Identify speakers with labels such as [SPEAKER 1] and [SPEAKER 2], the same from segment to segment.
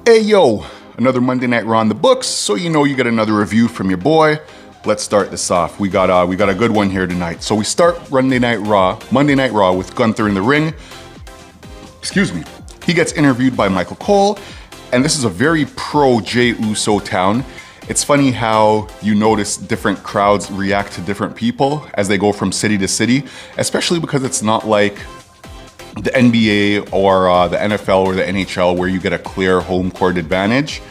[SPEAKER 1] Hey yo, another Monday Night Raw in the books, so you know you get another review from your boy. Let's start this off. We got a good one here tonight. So we start Monday Night Raw with Gunther in the ring. Excuse me. He gets interviewed by Michael Cole, and this is a very pro Jey Uso town. It's funny how you notice different crowds react to different people as they go from city to city, especially because it's not like the NBA or the NFL or the NHL where you get a clear home court advantage.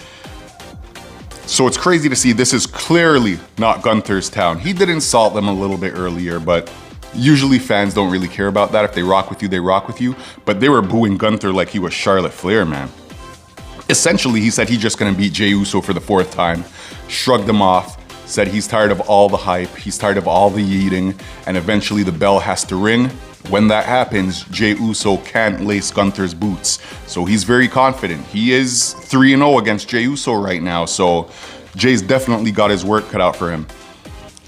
[SPEAKER 1] So it's crazy to see this is clearly not Gunther's town. He did insult them a little bit earlier, but usually fans don't really care about that. If they rock with you, they rock with you. But they were booing Gunther like he was Charlotte Flair, man. Essentially, he said he's just gonna beat Jey Uso for the 4th time, shrugged him off, said he's tired of all the hype, he's tired of all the yeeting, and eventually the bell has to ring. When that happens, Jey Uso can't lace Gunther's boots. So he's very confident. He is 3-0 against Jey Uso right now, so Jey's definitely got his work cut out for him.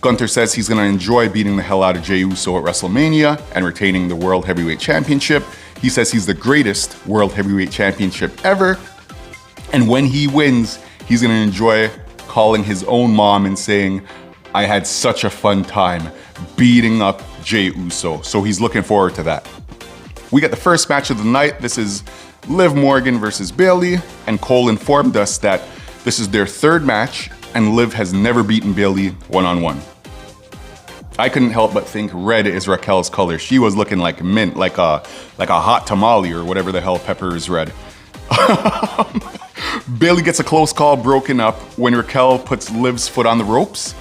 [SPEAKER 1] Gunther says he's gonna enjoy beating the hell out of Jey Uso at WrestleMania and retaining the World Heavyweight Championship. He says he's the greatest World Heavyweight Championship ever. And when he wins, he's gonna enjoy calling his own mom and saying, "I had such a fun time beating up Jey Uso." So he's looking forward to that. We get the first match of the night. This is Liv Morgan versus Bayley, and Cole informed us that this is their 3rd match, and Liv has never beaten Bayley one-on-one. I couldn't help but think red is Raquel's color. She was looking like mint, like a hot tamale or whatever the hell pepper is red. Bayley gets a close call broken up when Raquel puts Liv's foot on the ropes,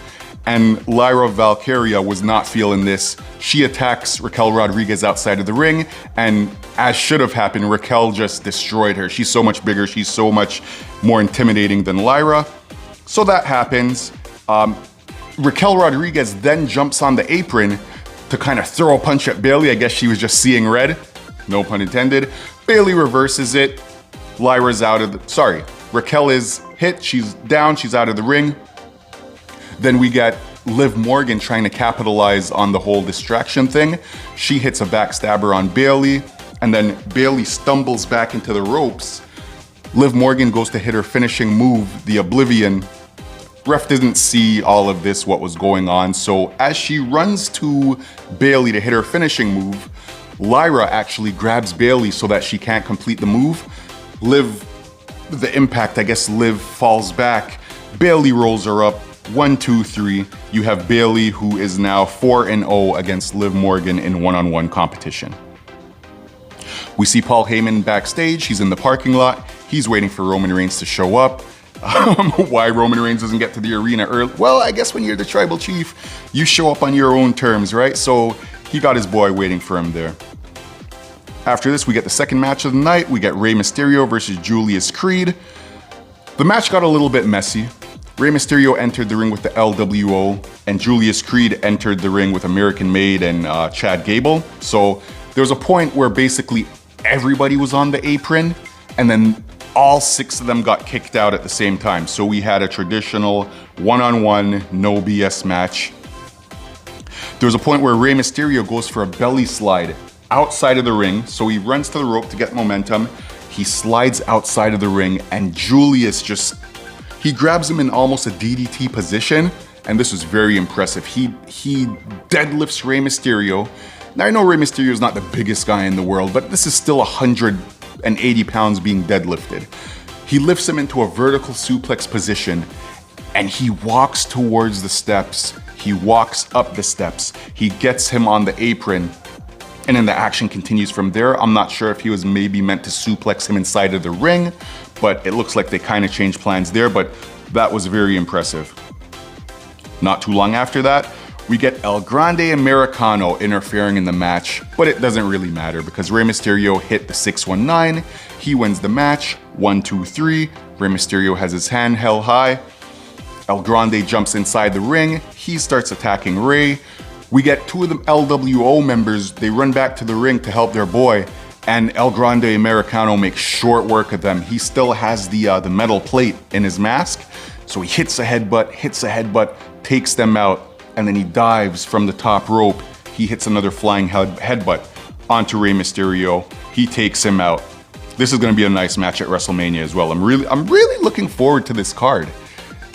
[SPEAKER 1] and Lyra Valkyria was not feeling this. She attacks Raquel Rodriguez outside of the ring, and as should have happened, Raquel just destroyed her. She's so much bigger, she's so much more intimidating than Lyra. So that happens. Raquel Rodriguez then jumps on the apron to kind of throw a punch at Bayley. I guess she was just seeing red, no pun intended. Bayley reverses it. Lyra's out of the, sorry, Raquel is hit, she's down, she's out of the ring. Then we get Liv Morgan trying to capitalize on the whole distraction thing. She hits a backstabber on Bayley, and then Bayley stumbles back into the ropes. Liv Morgan goes to hit her finishing move, the Oblivion. Ref didn't see all of this, what was going on, so as she runs to Bayley to hit her finishing move, Lyra actually grabs Bayley so that she can't complete the move. The impact, I guess Liv falls back. Bayley rolls her up. 1, 2, 3. You have Bayley, who is now 4-0 against Liv Morgan in one-on-one competition. We see Paul Heyman backstage. He's in the parking lot. He's waiting for Roman Reigns to show up. Why Roman Reigns doesn't get to the arena early? Well, I guess when you're the tribal chief, you show up on your own terms, right? So he got his boy waiting for him there. After this, we get the second match of the night. We get Rey Mysterio versus Julius Creed. The match got a little bit messy. Rey Mysterio entered the ring with the LWO, and Julius Creed entered the ring with American Made and Chad Gable. So there was a point where basically everybody was on the apron, and then all 6 of them got kicked out at the same time. So we had a traditional one-on-one, no BS match. There was a point where Rey Mysterio goes for a belly slide outside of the ring. So he runs to the rope to get momentum. He slides outside of the ring, and Julius he grabs him in almost a DDT position, and this was very impressive. He deadlifts Rey Mysterio. Now I know Rey Mysterio is not the biggest guy in the world, but this is still 180 pounds being deadlifted. He lifts him into a vertical suplex position, and he walks towards the steps. He walks up the steps. He gets him on the apron, and then the action continues from there. I'm not sure if he was maybe meant to suplex him inside of the ring, but it looks like they kind of changed plans there, but that was very impressive. Not too long after that, we get El Grande Americano interfering in the match, but it doesn't really matter because Rey Mysterio hit the 619. He wins the match, 1, 2, 3. Rey Mysterio has his hand held high. El Grande jumps inside the ring. He starts attacking Rey. We get 2 of the LWO members. They run back to the ring to help their boy, and El Grande Americano makes short work of them. He still has the metal plate in his mask, so he hits a headbutt, takes them out, and then he dives from the top rope. He hits another flying headbutt onto Rey Mysterio. He takes him out. This is going to be a nice match at WrestleMania as well. I'm really looking forward to this card.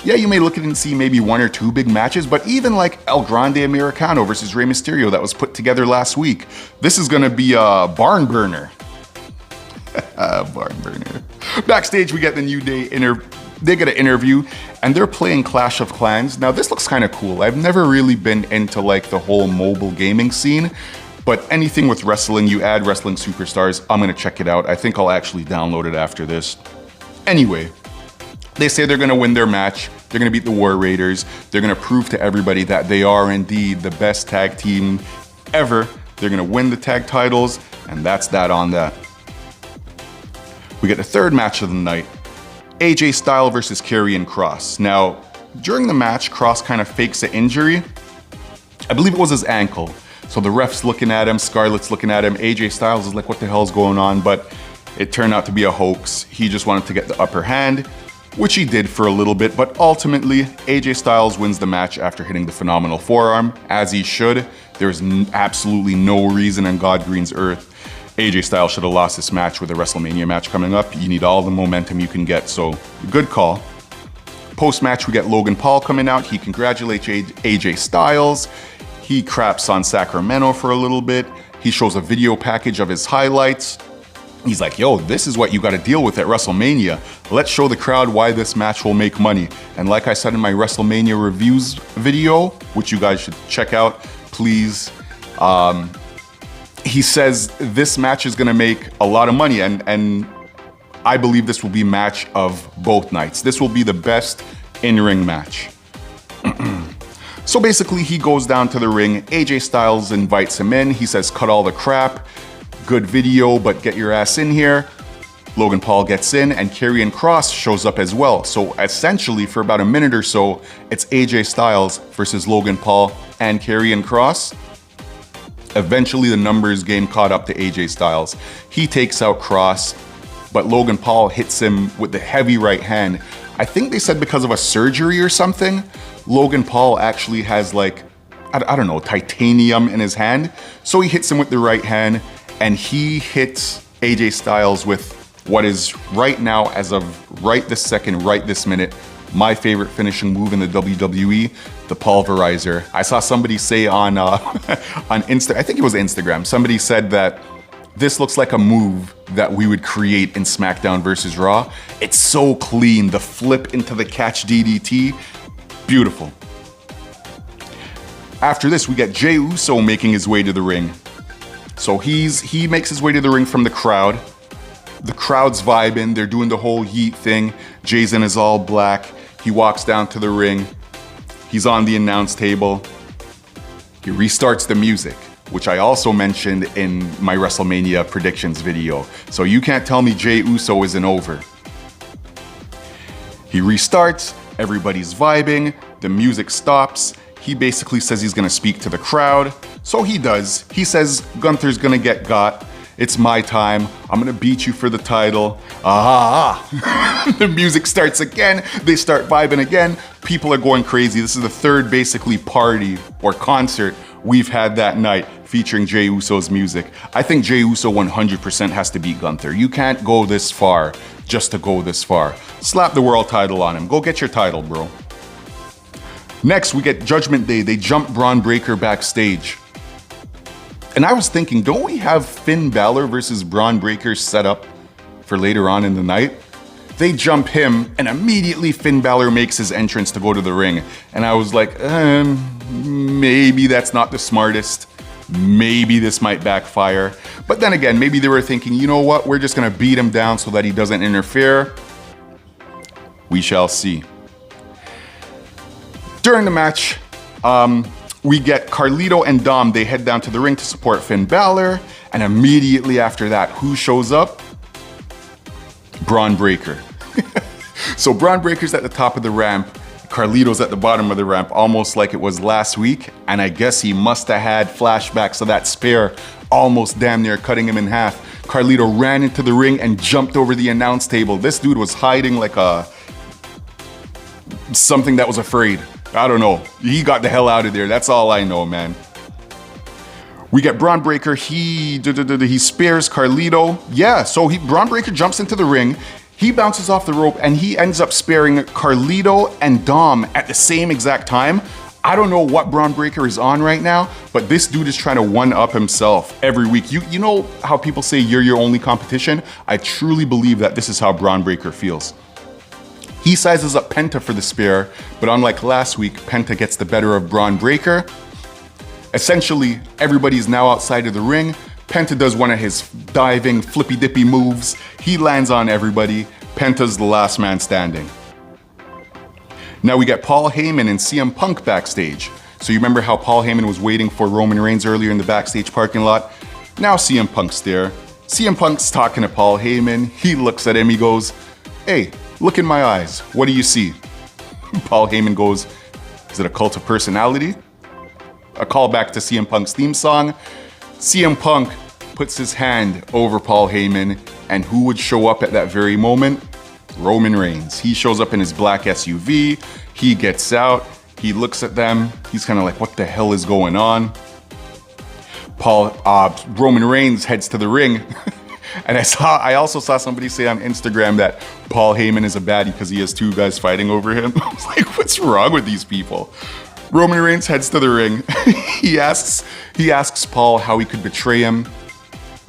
[SPEAKER 1] Yeah, you may look at it and see maybe 1 or 2 big matches, but even like El Grande Americano versus Rey Mysterio that was put together last week, this is going to be a barn burner. Barn burner. Backstage, we get the New Day they get an interview, and they're playing Clash of Clans. Now, this looks kind of cool. I've never really been into like the whole mobile gaming scene, but anything with wrestling, you add wrestling superstars, I'm gonna check it out. I think I'll actually download it after this. Anyway, they say they're gonna win their match. They're gonna beat the War Raiders. They're gonna prove to everybody that they are indeed the best tag team ever. They're gonna win the tag titles, and that's that on that. We get the third match of the night. AJ Styles versus Karrion Kross. Now, during the match, Kross kind of fakes an injury. I believe it was his ankle. So the ref's looking at him, Scarlett's looking at him, AJ Styles is like, what the hell's going on? But it turned out to be a hoax. He just wanted to get the upper hand, which he did for a little bit, but ultimately, AJ Styles wins the match after hitting the phenomenal forearm, as he should. There's absolutely no reason on God Green's earth AJ Styles should have lost this match with a WrestleMania match coming up. You need all the momentum you can get, so good call. Post-match, we get Logan Paul coming out. He congratulates AJ Styles. He craps on Sacramento for a little bit. He shows a video package of his highlights. He's like, yo, this is what you gotta deal with at WrestleMania. Let's show the crowd why this match will make money. And like I said in my WrestleMania reviews video, which you guys should check out, please, he says this match is gonna make a lot of money, and I believe this will be match of both nights. This will be the best in-ring match. So basically, he goes down to the ring. AJ Styles invites him in. He says, cut all the crap. Good video, but get your ass in here. Logan Paul gets in, and Karrion Kross shows up as well. So essentially, for about a minute or so, it's AJ Styles versus Logan Paul and Karrion Kross. Eventually, the numbers game caught up to AJ Styles. He takes out Kross, but Logan Paul hits him with the heavy right hand. I think they said because of a surgery or something, Logan Paul actually has like, I don't know, titanium in his hand. So he hits him with the right hand, and he hits AJ Styles with what is right now, as of right this second, right this minute, my favorite finishing move in the WWE, the pulverizer. I saw somebody say on Insta, I think it was Instagram, somebody said that this looks like a move that we would create in SmackDown versus Raw. It's so clean, the flip into the catch DDT, beautiful. After this, we get Jey Uso making his way to the ring. So he makes his way to the ring from the crowd. The crowd's vibing, they're doing the whole yeet thing. Jay's in his all black. He walks down to the ring. He's on the announce table. He restarts the music, which I also mentioned in my WrestleMania predictions video. So you can't tell me Jey Uso isn't over. He restarts, everybody's vibing, the music stops. He basically says he's gonna speak to the crowd. So he does. He says Gunther's gonna get got. It's my time. I'm gonna beat you for the title. The music starts again. They start vibing again. People are going crazy. This is the third basically party or concert we've had that night featuring Jey Uso's music. I think Jey Uso 100% has to beat Gunther. You can't go this far just to go this far. Slap the world title on him. Go get your title, bro. Next, we get Judgment Day. They jump Braun Breaker backstage. And I was thinking, don't we have Finn Balor versus Braun Breaker set up for later on in the night? They jump him, and immediately Finn Balor makes his entrance to go to the ring. And I was like, maybe that's not the smartest. Maybe this might backfire. But then again, maybe they were thinking, you know what? We're just gonna beat him down so that he doesn't interfere. We shall see. During the match, we get Carlito and Dom. They head down to the ring to support Finn Balor. And immediately after that, who shows up? Braun Breaker. So Braun Breaker's at the top of the ramp. Carlito's at the bottom of the ramp, almost like it was last week. And I guess he must have had flashbacks of that spear almost damn near cutting him in half. Carlito ran into the ring and jumped over the announce table. This dude was hiding like something that was afraid. I don't know. He got the hell out of there. That's all I know, man. We get Braun Breaker, he spares Carlito. Yeah, so Braun Breaker jumps into the ring, he bounces off the rope, and he ends up sparing Carlito and Dom at the same exact time. I don't know what Braun Breaker is on right now, but this dude is trying to one-up himself every week. You know how people say you're your only competition? I truly believe that this is how Braun Breaker feels. He sizes up Penta for the spear, but unlike last week, Penta gets the better of Braun Breaker. Essentially, everybody's now outside of the ring. Penta does one of his diving, flippy-dippy moves. He lands on everybody. Penta's the last man standing. Now we get Paul Heyman and CM Punk backstage. So you remember how Paul Heyman was waiting for Roman Reigns earlier in the backstage parking lot? Now CM Punk's there. CM Punk's talking to Paul Heyman. He looks at him, he goes, "Hey, look in my eyes. What do you see?" Paul Heyman goes, "Is it a cult of personality?" A callback to CM Punk's theme song. CM Punk puts his hand over Paul Heyman, and who would show up at that very moment? Roman Reigns. He shows up in his black SUV, he gets out, he looks at them, he's kind of like, what the hell is going on? Roman Reigns heads to the ring, and I also saw somebody say on Instagram that Paul Heyman is a baddie because he has two guys fighting over him. I was like, what's wrong with these people? Roman Reigns heads to the ring. He asks Paul how he could betray him.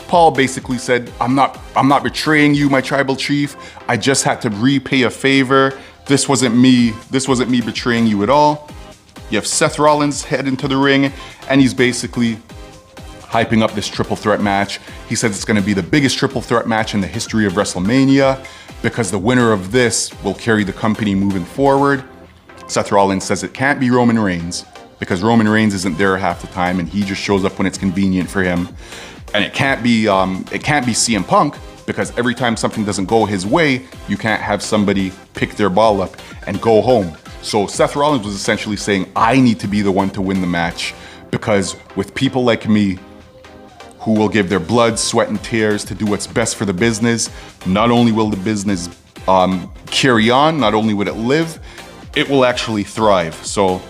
[SPEAKER 1] Paul basically said, I'm not betraying you, my tribal chief. I just had to repay a favor. This wasn't me betraying you at all. You have Seth Rollins head into the ring, and he's basically hyping up this triple threat match. He says it's gonna be the biggest triple threat match in the history of WrestleMania because the winner of this will carry the company moving forward. Seth Rollins says it can't be Roman Reigns because Roman Reigns isn't there half the time and he just shows up when it's convenient for him. And it can't be CM Punk because every time something doesn't go his way, you can't have somebody pick their ball up and go home. So Seth Rollins was essentially saying, I need to be the one to win the match because with people like me who will give their blood, sweat, and tears to do what's best for the business, not only will the business carry on, not only would it live, it will actually thrive. So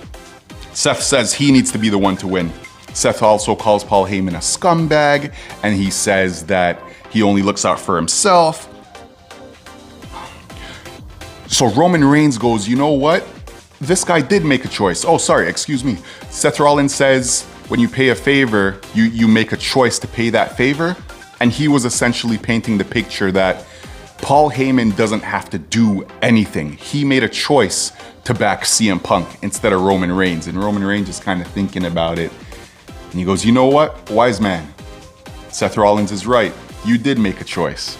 [SPEAKER 1] Seth says he needs to be the one to win. Seth also calls Paul Heyman a scumbag, and he says that he only looks out for himself. So Roman Reigns goes, you know what? This guy did make a choice. Oh, sorry, excuse me. Seth Rollins says when you pay a favor, you make a choice to pay that favor. And he was essentially painting the picture that Paul Heyman doesn't have to do anything. He made a choice to back CM Punk instead of Roman Reigns. And Roman Reigns is kind of thinking about it. And he goes, you know what, wise man, Seth Rollins is right. You did make a choice,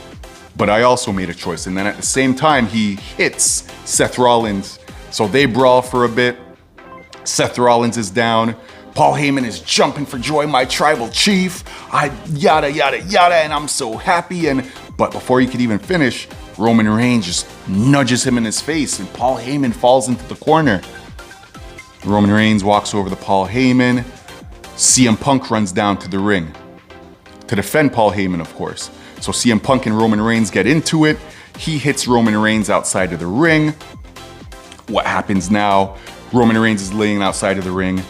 [SPEAKER 1] but I also made a choice. And then at the same time, he hits Seth Rollins. So they brawl for a bit. Seth Rollins is down. Paul Heyman is jumping for joy, my tribal chief. Yada, yada, yada, and I'm so happy. But before he could even finish, Roman Reigns just nudges him in his face and Paul Heyman falls into the corner. Roman Reigns walks over to Paul Heyman. CM Punk runs down to the ring to defend Paul Heyman, of course. So CM Punk and Roman Reigns get into it. He hits Roman Reigns outside of the ring. What happens now? Roman Reigns is laying outside of the ring.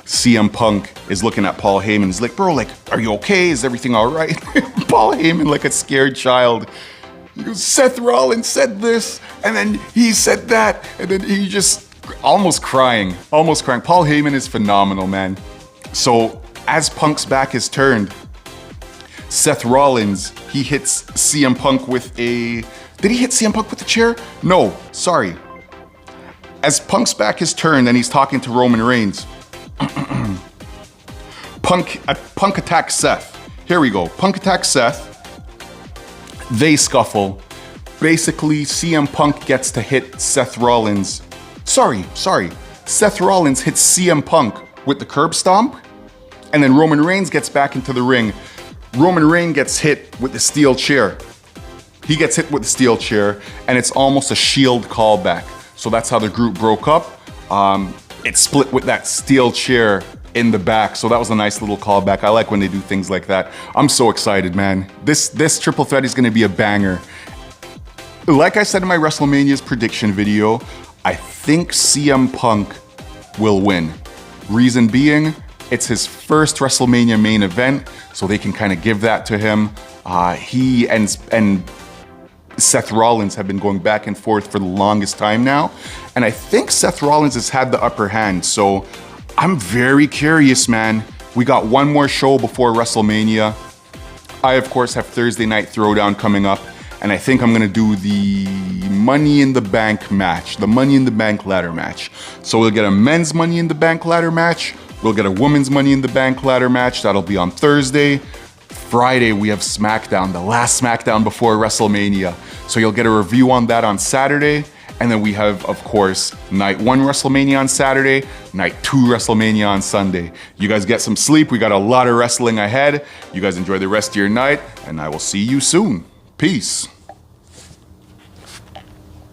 [SPEAKER 1] CM Punk is looking at Paul Heyman. He's like, bro, like, are you okay? Is everything all right? Paul Heyman, like a scared child. He goes, Seth Rollins said this, and then he said that, and then he just almost crying. Paul Heyman is phenomenal, man. So as Punk's back is turned, Seth Rollins, he hits CM Punk with a... Did he hit CM Punk with a chair? No, sorry. As Punk's back is turned and he's talking to Roman Reigns, Punk attacks Seth. Here we go. Punk attacks Seth. They scuffle. Basically, CM Punk gets to hit Seth Rollins. Sorry. Seth Rollins hits CM Punk with the curb stomp, and then Roman Reigns gets back into the ring. Roman Reigns gets hit with the steel chair. He gets hit with the steel chair, and it's almost a Shield callback. So that's how the group broke up. It split with that steel chair in the back. So that was a nice little callback. I like when they do things like that. I'm so excited, man. This triple threat is gonna be a banger. Like I said in my WrestleMania's prediction video, I think CM Punk will win. Reason being, It's his first WrestleMania main event, so they can kind of give that to him. He and Seth Rollins have been going back and forth for the longest time now, and I think Seth Rollins has had the upper hand, so I'm very curious, man. We got one more show before WrestleMania. I, of course, have Thursday Night Throwdown coming up, and I think I'm gonna do the Money in the Bank match, the Money in the Bank ladder match. So we'll get a men's Money in the Bank ladder match, we'll get a women's Money in the Bank ladder match, that'll be on Thursday. Friday, we have SmackDown, the last SmackDown before WrestleMania. So you'll get a review on that on Saturday. And then we have, of course, night 1 WrestleMania on Saturday, night 2 WrestleMania on Sunday. You guys get some sleep. We got a lot of wrestling ahead. You guys enjoy the rest of your night, and I will see you soon. Peace.